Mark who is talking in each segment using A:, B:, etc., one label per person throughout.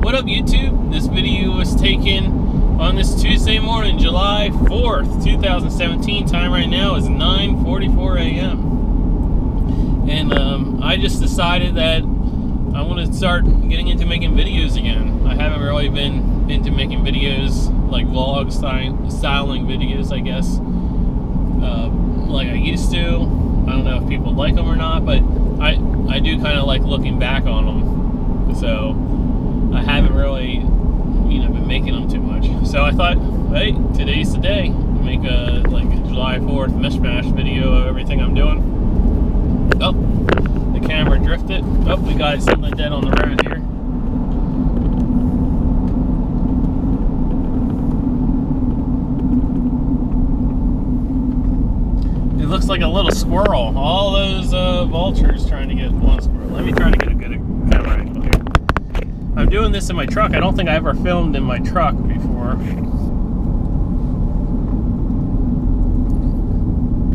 A: What up, YouTube? This video was taken on this Tuesday morning, July 4th, 2017. Time right now is 9:44 a.m. And I just decided that I want to start getting into making videos again. I haven't really been into making videos, like vlog styling videos, I guess, like I used to. I don't know if people like them or not, but I do kind of like looking back on them. So I haven't really, been making them too much. So I thought, hey, today's the day. Make a July 4th mishmash video of everything I'm doing. Oh, the camera drifted. Oh, we got something dead on the road here. It looks like a little squirrel. All those vultures trying to get one squirrel. Let me try to get a good camera angle here. I'm doing this in my truck. I don't think I ever filmed in my truck before.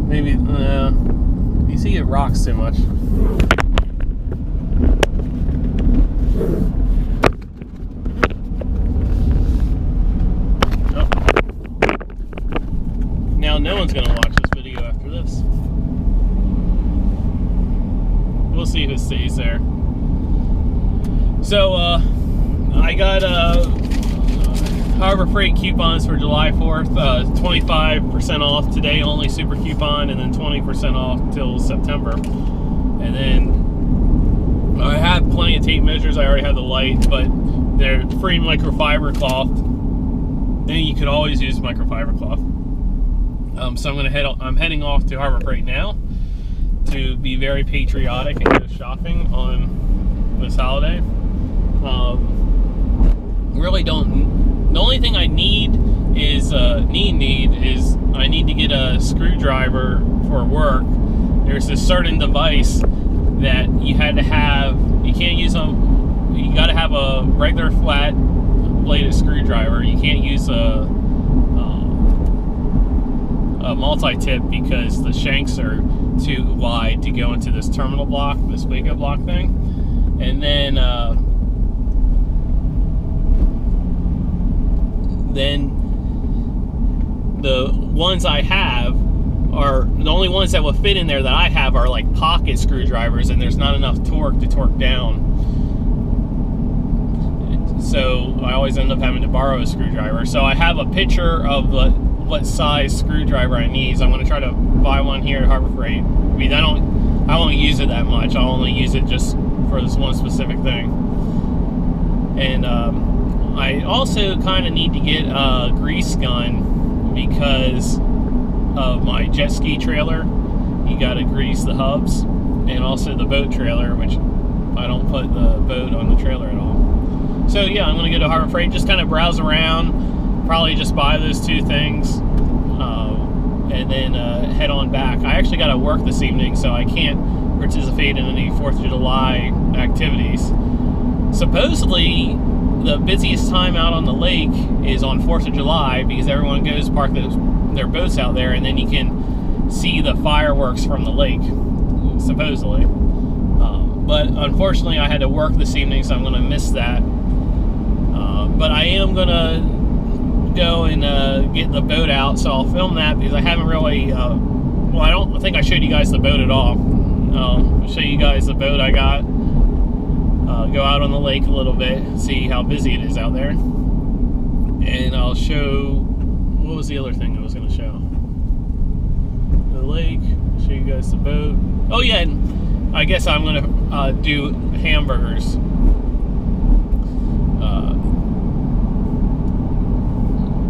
A: Maybe, you see it rocks too much. Oh. Now no one's gonna watch this video after this. We'll see who stays there. So, I got Harbor Freight coupons for July 4th, 25% off today only, super coupon, and then 20% off till September. And then I have plenty of tape measures. I already have the light, but they're free microfiber cloth. Then you could always use microfiber cloth. So I'm heading off to Harbor Freight now to be very patriotic and go shopping on this holiday. Really don't. The only thing I need is I need to get a screwdriver for work. There's a certain device that you had to have. You can't use them. You got to have a regular flat bladed screwdriver. You can't use a multi-tip because the shanks are too wide to go into this terminal block, this wake-up block thing. And then the ones I have are the only ones that will fit in there that I have are like pocket screwdrivers, and there's not enough torque to torque down. So I always end up having to borrow a screwdriver. So I have a picture of what size screwdriver I need. So I'm going to try to buy one here at Harbor Freight. I mean, I won't use it that much. I'll only use it just for this one specific thing. And I also kind of need to get a grease gun because of my jet ski trailer. You got to grease the hubs, and also the boat trailer, which I don't put the boat on the trailer at all. So yeah, I'm going to go to Harbor Freight, just kind of browse around, probably just buy those two things, and then head on back. I actually got to work this evening, so I can't participate in any 4th of July activities. Supposedly, the busiest time out on the lake is on 4th of July because everyone goes park their boats out there, and then you can see the fireworks from the lake, supposedly. But unfortunately, I had to work this evening, so I'm going to miss that. But I am going to go and get the boat out, so I'll film that because I haven't really, well, I don't think I showed you guys the boat at all. I'll show you guys the boat I got. Go out on the lake a little bit, see how busy it is out there. And I'll show, what was the other thing I was going to show? The lake, show you guys the boat. Oh yeah, and I guess I'm going to do hamburgers.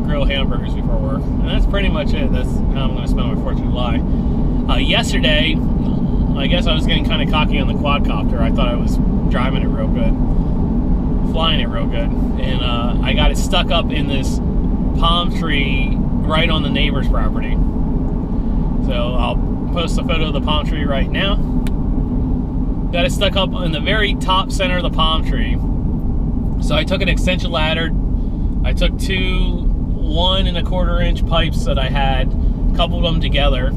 A: Grill hamburgers before work. And that's pretty much it. That's how I'm going to spend my 4th of July. Yesterday, I guess I was getting kind of cocky on the quadcopter. I thought I was driving it real good, flying it real good, and I got it stuck up in this palm tree right on the neighbor's property. So I'll post a photo of the palm tree right now. Got it stuck up in the very top center of the palm tree. So I took an extension ladder. I took two 1 1/4 inch pipes that I had, coupled them together,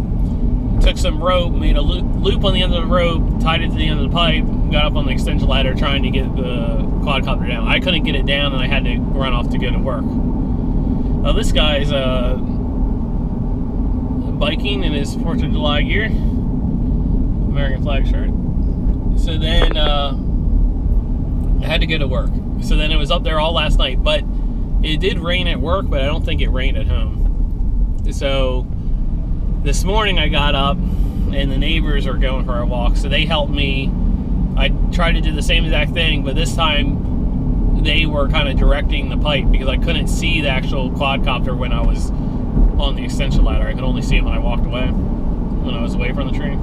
A: took some rope, made a loop on the end of the rope, tied it to the end of the pipe, got up on the extension ladder trying to get the quadcopter down. I couldn't get it down, and I had to run off to go to work. This guy's biking in his 4th of July gear, American flag shirt. So then I had to go to work. So then it was up there all last night, but it did rain at work, but I don't think it rained at home. So this morning I got up, and the neighbors are going for a walk, so they helped me. I tried to do the same exact thing, but this time they were kind of directing the pipe because I couldn't see the actual quadcopter when I was on the extension ladder. I could only see it when I walked away, when I was away from the tree.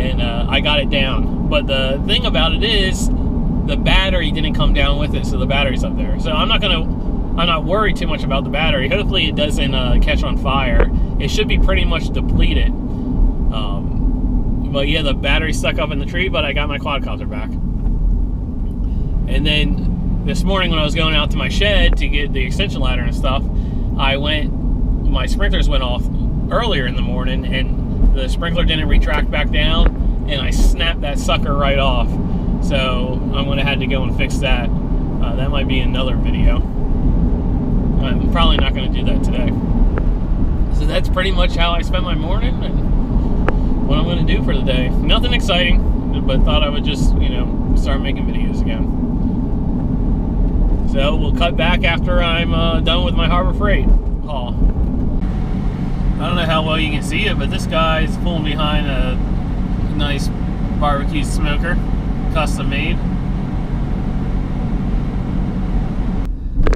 A: And I got it down. But the thing about it is, the battery didn't come down with it, so the battery's up there. So I'm not worried too much about the battery. Hopefully it doesn't catch on fire. It should be pretty much depleted. But yeah, the battery's stuck up in the tree, but I got my quadcopter back. And then this morning when I was going out to my shed to get the extension ladder and stuff, my sprinklers went off earlier in the morning, and the sprinkler didn't retract back down, and I snapped that sucker right off. So I'm gonna have to go and fix that. That might be another video. I'm probably not gonna do that today. So that's pretty much how I spent my morning and what I'm gonna do for the day. Nothing exciting, but thought I would just, start making videos again. So we'll cut back after I'm done with my Harbor Freight haul. I don't know how well you can see it, but this guy's pulling behind a nice barbecue smoker, custom made.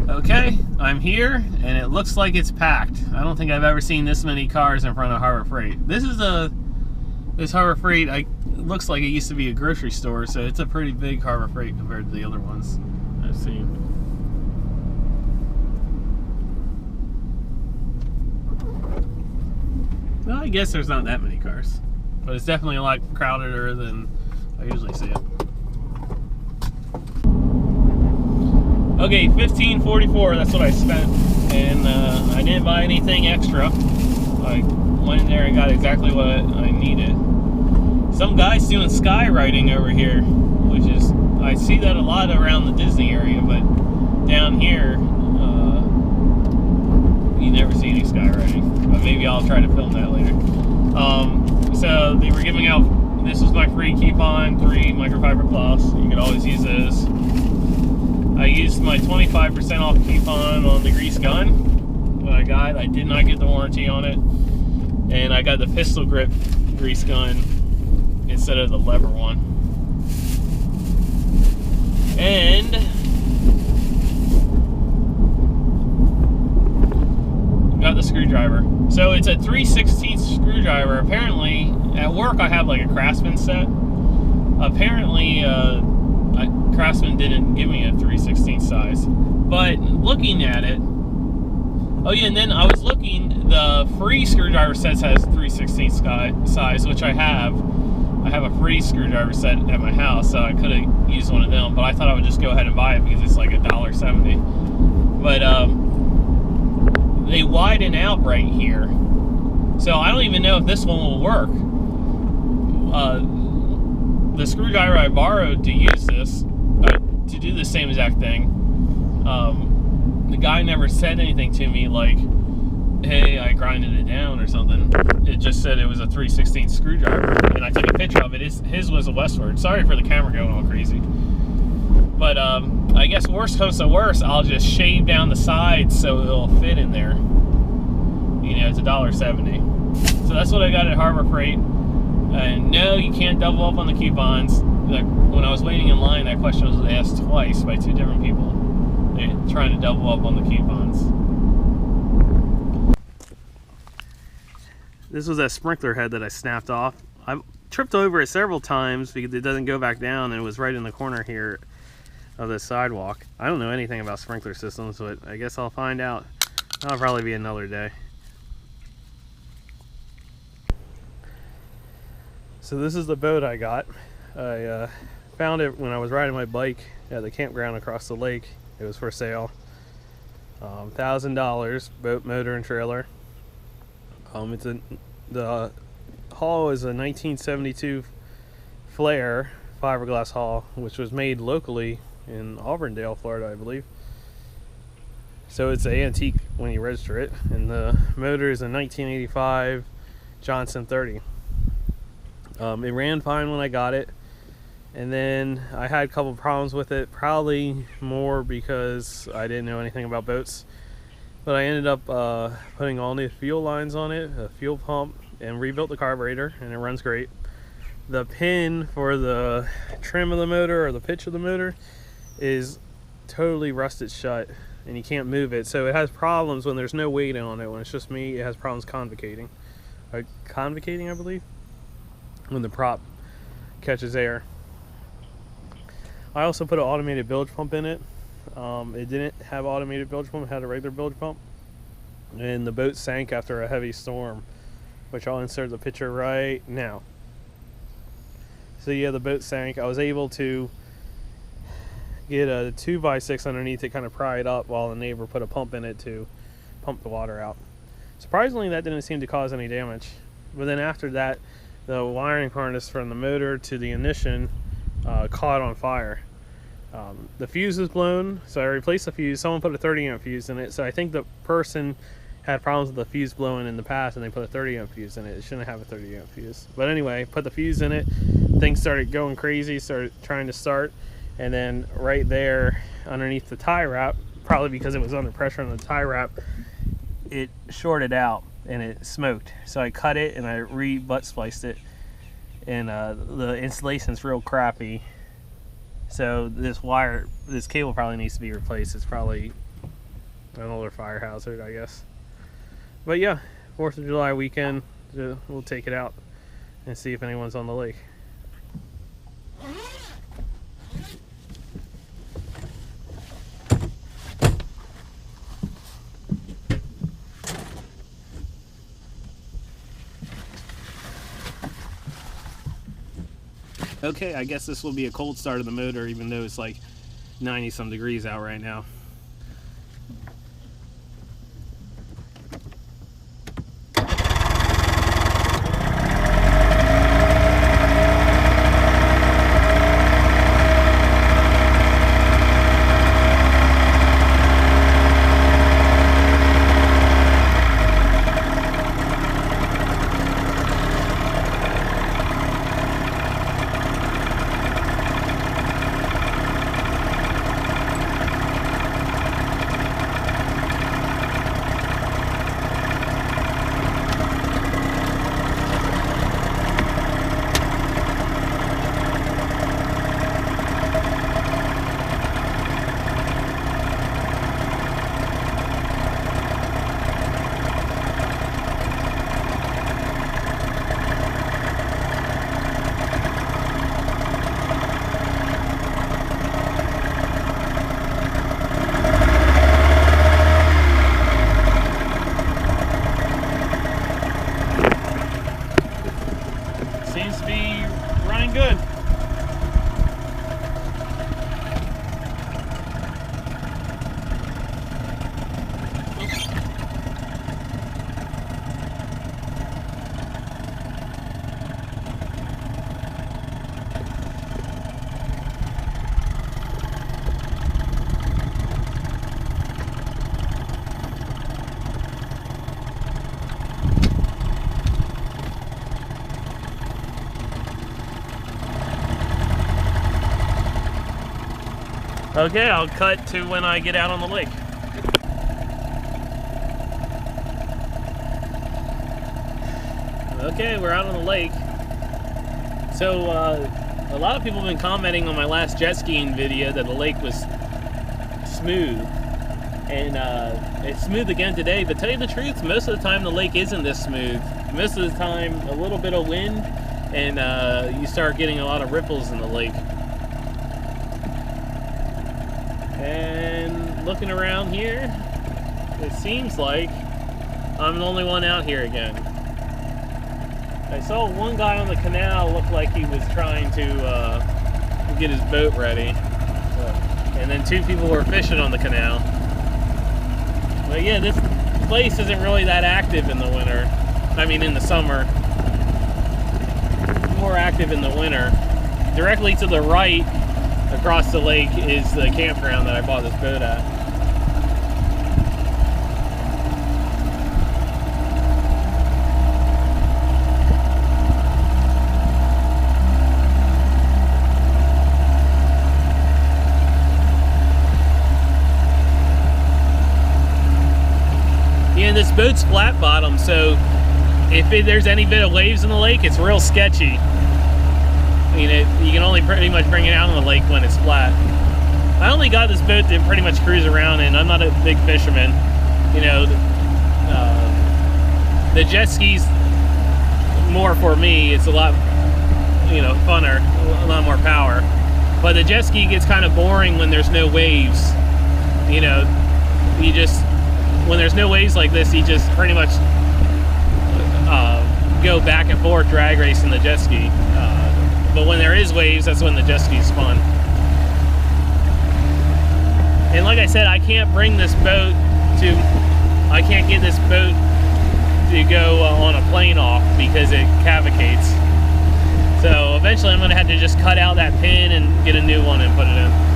A: Okay, I'm here, and it looks like it's packed. I don't think I've ever seen this many cars in front of Harbor Freight. This Harbor Freight, it looks like it used to be a grocery store, so it's a pretty big Harbor Freight compared to the other ones I've seen. Well, I guess there's not that many cars, but it's definitely a lot crowdeder than I usually see it. Okay, $15.44, that's what I spent, and I didn't buy anything extra. I went in there and got exactly what I needed. Some guy's doing skywriting over here, which is, I see that a lot around the Disney area, but down here, you never see any skywriting. But maybe I'll try to film that later. So they were giving out, this was my free coupon, 3 microfiber cloths. You could always use those. I used my 25% off coupon on the grease gun that I got. I did not get the warranty on it. And I got the pistol grip grease gun instead of the lever one. And got the screwdriver. So it's a 3/16 screwdriver. Apparently, at work I have like a Craftsman set. Apparently, Craftsman didn't give me a 3/16 size. But looking at it, oh yeah, and then I was looking, the free screwdriver set has 3/16 size, which I have. I have a free screwdriver set at my house, so I could have used one of them, but I thought I would just go ahead and buy it because it's like $1.70. But they widen out right here, so I don't even know if this one will work. The screwdriver I borrowed to use this, to do the same exact thing, the guy never said anything to me like, hey, I grinded it down or something. It just said it was a 3/16 screwdriver, and I took a picture of it. His was a Westward. Sorry for the camera going all crazy. But I guess worst comes to worst, I'll just shave down the sides so it'll fit in there. It's $1.70. So that's what I got at Harbor Freight. And no, you can't double up on the coupons. Like, when I was waiting in line, that question was asked twice by 2 different people. They're trying to double up on the coupons. This was that sprinkler head that I snapped off. I've tripped over it several times because it doesn't go back down, and it was right in the corner here of the sidewalk. I don't know anything about sprinkler systems, but I guess I'll find out. That'll probably be another day. So this is the boat I got. I found it when I was riding my bike at the campground across the lake. It was for sale. $1,000, boat, motor, and trailer. It's the
B: hull is a 1972 Flare fiberglass hull, which was made locally in Auburndale, Florida, I believe. So it's an antique when you register it. And the motor is a 1985 Johnson 30. It ran fine when I got it, and then I had a couple problems with it, probably more because I didn't know anything about boats. But I ended up putting all new fuel lines on it, a fuel pump, and rebuilt the carburetor, and it runs great. The pin for the trim of the motor, or the pitch of the motor, is totally rusted shut, and you can't move it. So it has problems when there's no weight on it. When it's just me, it has problems convocating. Convocating, I believe, when the prop catches air. I also put an automated bilge pump in it. It didn't have automated bilge pump, it had a regular bilge pump. And the boat sank after a heavy storm, which I'll insert the picture right now. So yeah, the boat sank. I was able to get a 2x6 underneath it, kind of pry it up, while the neighbor put a pump in it to pump the water out. Surprisingly, that didn't seem to cause any damage. But then after that, the wiring harness from the motor to the ignition caught on fire. The fuse was blown, so I replaced the fuse. Someone put a 30 amp fuse in it, so I think the person had problems with the fuse blowing in the past, and they put a 30 amp fuse in it. It shouldn't have a 30 amp fuse. But anyway, put the fuse in it. Things started going crazy, started trying to start, and then right there underneath the tie wrap, probably because it was under pressure on the tie wrap, it shorted out and it smoked. So I cut it and I butt spliced it, and the installation's real crappy. So this cable probably needs to be replaced. It's probably an older fire hazard, I guess. But yeah, 4th of July weekend, we'll take it out and see if anyone's on the lake. Okay, I guess this will be a cold start of the motor, even though it's like 90 some degrees out right now. Seems to be running good. Okay, I'll cut to when I get out on the lake. Okay, we're out on the lake. So, a lot of people have been commenting on my last jet skiing video that the lake was smooth. And it's smooth again today, but tell you the truth, most of the time the lake isn't this smooth. Most of the time, a little bit of wind, and you start getting a lot of ripples in the lake. And looking around here, it seems like I'm the only one out here again. I saw one guy on the canal look like he was trying to get his boat ready. And then 2 people were fishing on the canal. But yeah, this place isn't really that active in the winter. I mean, in the summer. more active in the winter. Directly to the right, across the lake, is the campground that I bought this boat at. Yeah, and this boat's flat bottom, so if there's any bit of waves in the lake, it's real sketchy. I mean, you can only pretty much bring it out on the lake when it's flat. I only got this boat to pretty much cruise around in. I'm not a big fisherman. You know, the jet ski's more for me. It's a lot, you know, funner, a lot more power. But the jet ski gets kind of boring when there's no waves. You know, you just, when there's no waves like this, you just pretty much go back and forth drag racing the jet ski. But when there is waves, that's when the jet ski's fun. And like I said, I can't bring this boat to, I can't get this boat to go on a plane off because it cavalcates. So eventually I'm gonna have to just cut out that pin and get a new one and put it in.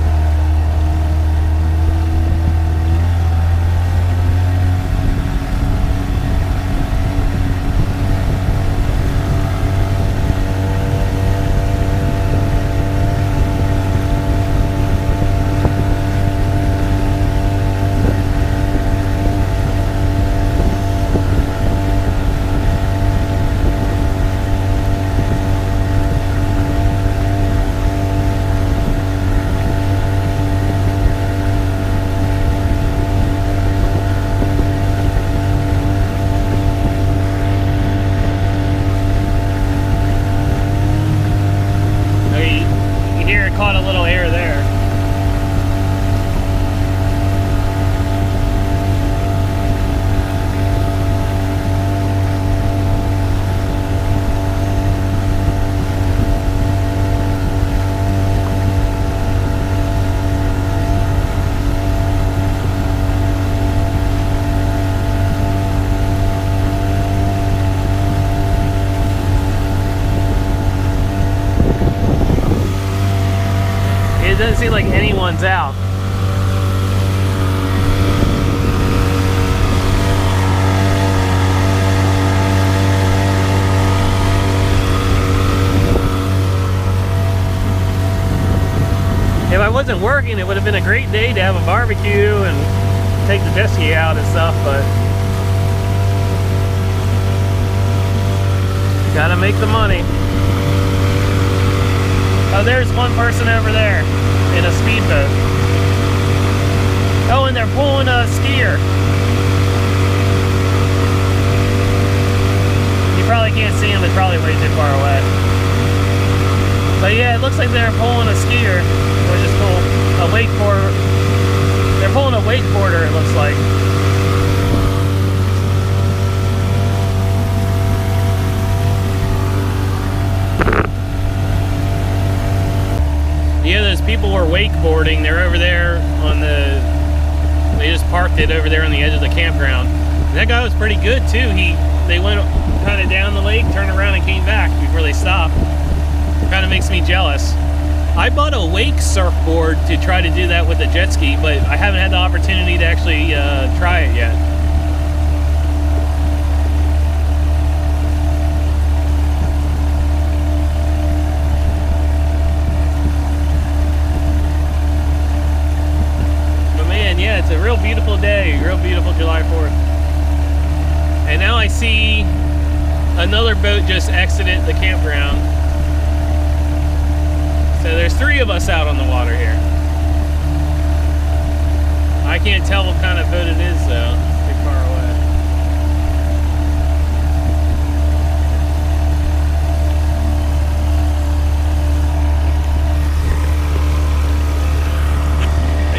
B: Caught a little air there. It doesn't seem like anyone's out. If I wasn't working, it would have been a great day to have a barbecue and take the jet ski out and stuff, but gotta make the money. Oh, there's one person over there in a speedboat. Oh, and they're pulling a skier. You probably can't see him, it's probably way too far away. But yeah, it looks like they're pulling a skier, which is cool. A wakeboarder. They're pulling a wakeboarder, it looks like. Yeah, those people were wakeboarding. They're over there on the, they just parked it over there on the edge of the campground. And that guy was pretty good too. They went kind of down the lake, turned around and came back before they stopped. Kind of makes me jealous. I bought a wake surfboard to try to do that with the jet ski, but I haven't had the opportunity to actually try it yet. Yeah, it's a real beautiful day, real beautiful July 4th. And now I see another boat just exited the campground. So there's 3 of us out on the water here. I can't tell what kind of boat it is though, it's too far away.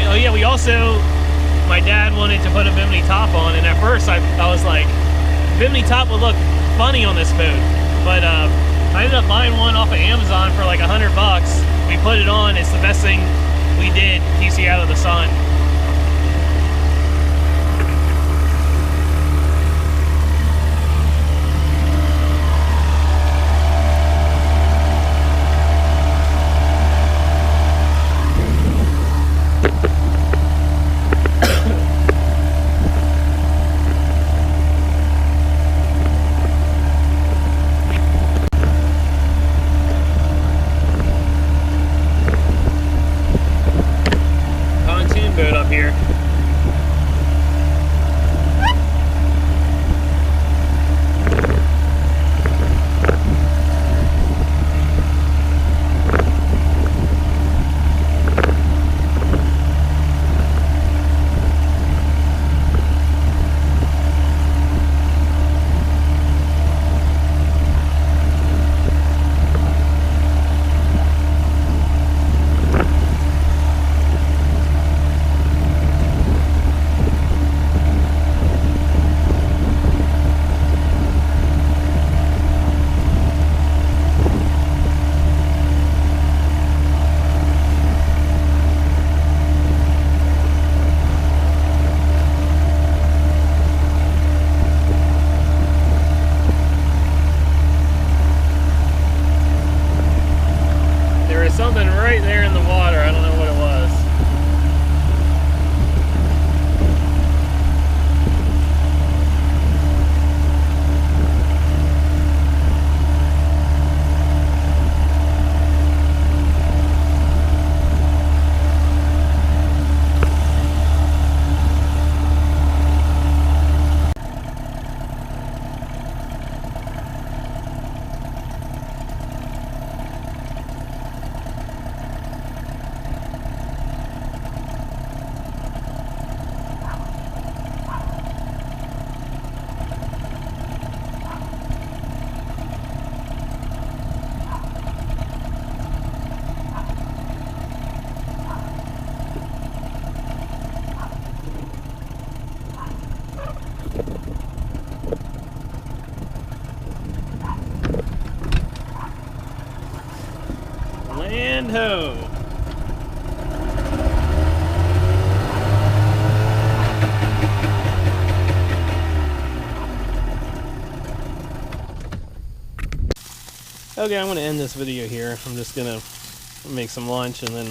B: Oh yeah, we also, my dad wanted to put a bimini top on, and at first I was like, bimini top would look funny on this boat, but I ended up buying one off of Amazon for like $100. We put it on, it's the best thing we did, keeps you out of the sun. right there in the water. I don't know what it was. And ho! Okay, I'm going to end this video here. I'm just going to make some lunch and then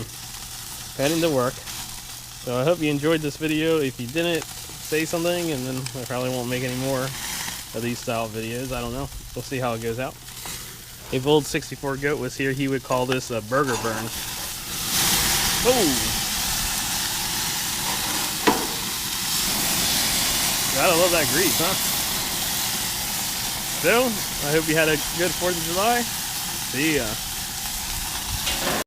B: head into work. So I hope you enjoyed this video. If you didn't, say something, and then I probably won't make any more of these style videos. I don't know. We'll see how it goes out. If old 64 Goat was here, he would call this a burger burn. Oh! Gotta love that grease, huh? So, I hope you had a good 4th of July. See ya.